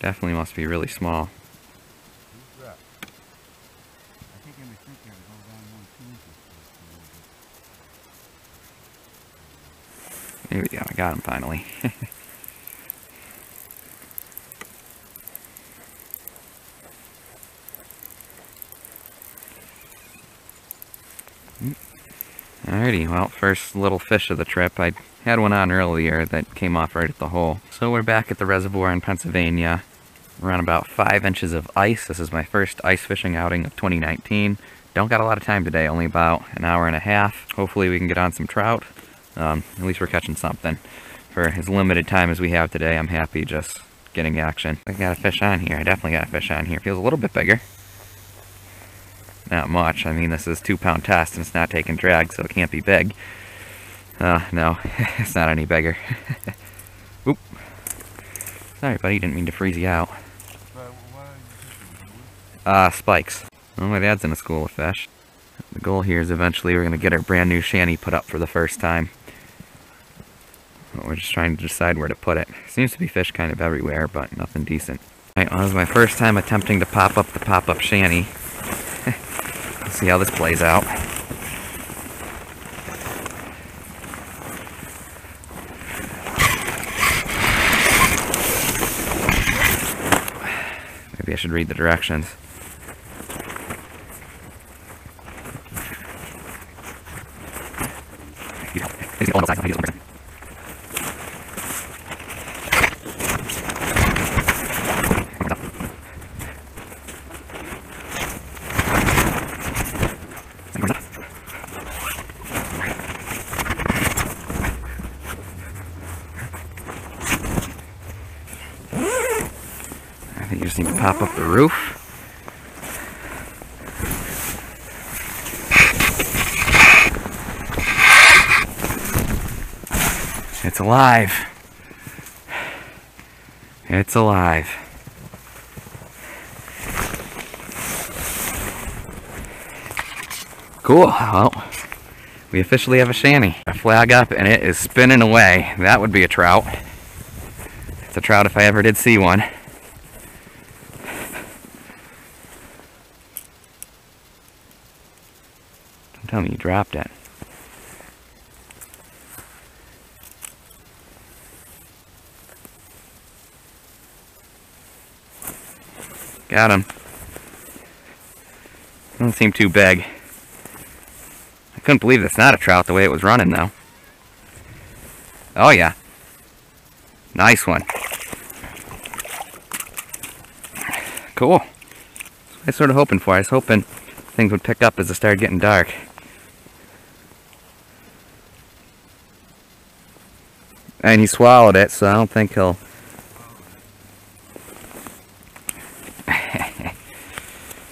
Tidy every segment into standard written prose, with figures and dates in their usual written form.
Definitely must be really small. There we go, I got him finally. Alrighty, well, first little fish of the trip. I had one on earlier that came off right at the hole. So we're back at the reservoir in Pennsylvania. We're on about 5 inches of ice. This is my first ice fishing outing of 2019. Don't got a lot of time today, only about an hour and a half. Hopefully we can get on some trout. At least we're catching something. For as limited time as we have today, I'm happy just getting action. I got a fish on here. I definitely got a fish on here. Feels a little bit bigger. Not much. I mean, this is 2-pound test and it's not taking drag, so it can't be big. No, it's not any bigger. Oop. Sorry, buddy. Didn't mean to freeze you out. Spikes. Well, my dad's in a school of fish. The goal here is eventually we're going to get our brand new shanty put up for the first time. We're just trying to decide where to put it. Seems to be fish kind of everywhere, but nothing decent. Alright, well, this is my first time attempting to pop up the pop-up shanty. Let's see how this plays out. Maybe I should read the directions. I think you just need to pop up the roof. It's alive. It's alive. Cool. Well, we officially have a shanty. A flag up and it is spinning away. That would be a trout. It's a trout if I ever did see one. Don't tell me you dropped it. Got him. Doesn't seem too big. I couldn't believe it's not a trout the way it was running though. Oh yeah. Nice one. Cool. That's what I was sort of hoping for. I was hoping things would pick up as it started getting dark. And he swallowed it, so I don't think he'll...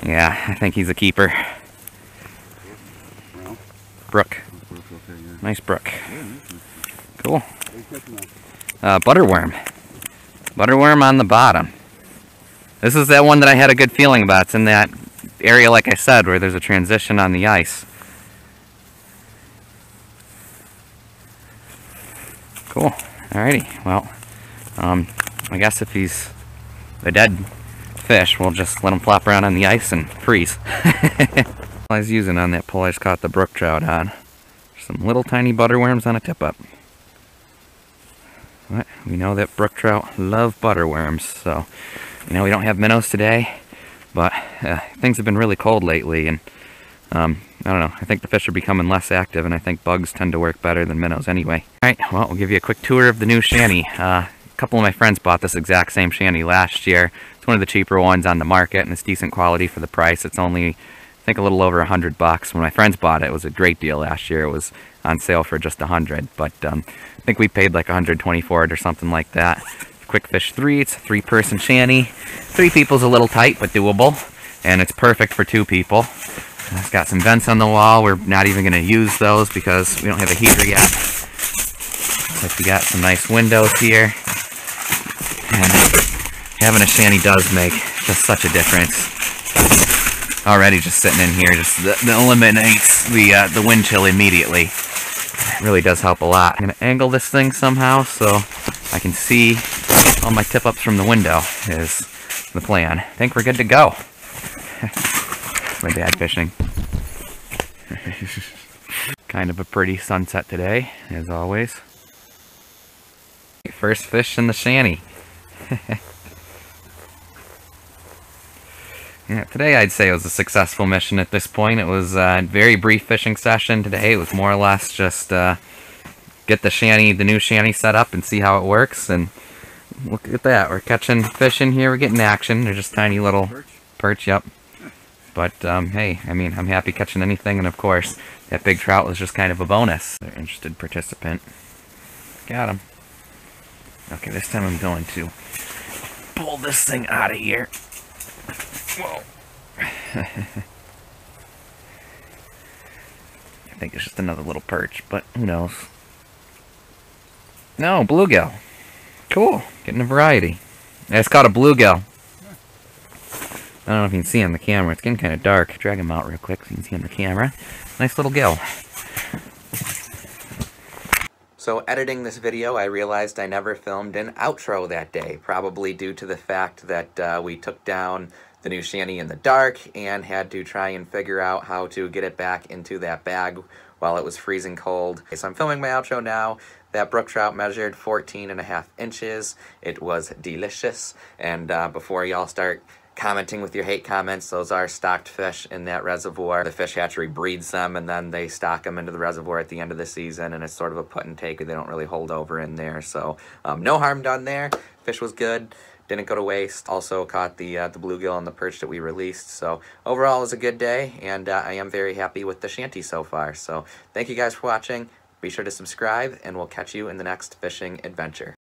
Yeah, I think he's a keeper. Brook. Nice brook. Cool. Butterworm. Butterworm on the bottom. This is that one that I had a good feeling about. It's in that area, like I said, where there's a transition on the ice. Cool. Alrighty. Well, I guess if he's a dead fish, we'll just let him flop around on the ice and freeze. I was using on that pole I just caught the brook trout on. Some little tiny butterworms on a tip-up. But we know that brook trout love butterworms, so you know we don't have minnows today, but things have been really cold lately, and I don't know, I think the fish are becoming less active, and I think bugs tend to work better than minnows anyway. Alright, well, we'll give you a quick tour of the new shanty. A couple of my friends bought this exact same shanty last year. It's one of the cheaper ones on the market, and it's decent quality for the price. It's only, I think, a little over $100. When my friends bought it, it was a great deal last year. It was on sale for just $100, but I think we paid like $120 for it or something like that. Quickfish 3, it's a 3-person shanty. 3 people's a little tight, but doable, and it's perfect for 2 people. It's got some vents on the wall. We're not even going to use those because we don't have a heater yet. But we got some nice windows here, and having a shanty does make just such a difference. Already just sitting in here just eliminates the wind chill immediately. It really does help a lot. I'm going to angle this thing somehow so I can see all my tip-ups from the window is the plan. I think we're good to go. My dad fishing. Kind of a pretty sunset today, as always. First fish in the Shanty. Yeah, today I'd say it was a successful mission at this point. It was a very brief fishing session today. It was more or less just get the new Shanty set up and see how it works. And look at that, we're catching fish in here. We're getting action. They're just tiny little perch, yep. But hey, I mean, I'm happy catching anything. And of course, that big trout was just kind of a bonus. They're interested participant. Got him. Okay, this time I'm going to pull this thing out of here. Whoa. I think it's just another little perch, but who knows. No, bluegill. Cool. Getting a variety. It's called a bluegill. I don't know if you can see on the camera. It's getting kind of dark. Drag him out real quick so you can see on the camera. Nice little gill. So editing this video, I realized I never filmed an outro that day, probably due to the fact that we took down the new Shanty in the dark and had to try and figure out how to get it back into that bag while it was freezing cold. Okay, so I'm filming my outro now. That brook trout measured 14.5 inches. It was delicious. And before y'all start commenting with your hate comments, those are stocked fish in that reservoir. The fish hatchery breeds them and then they stock them into the reservoir at the end of the season, and it's sort of a put and take. They don't really hold over in there, so no harm done there. Fish was good, didn't go to waste. Also caught the bluegill and the perch that we released. So overall it was a good day, and I am very happy with the Shanty so far. So thank you guys for watching. Be sure to subscribe, and we'll catch you in the next fishing adventure.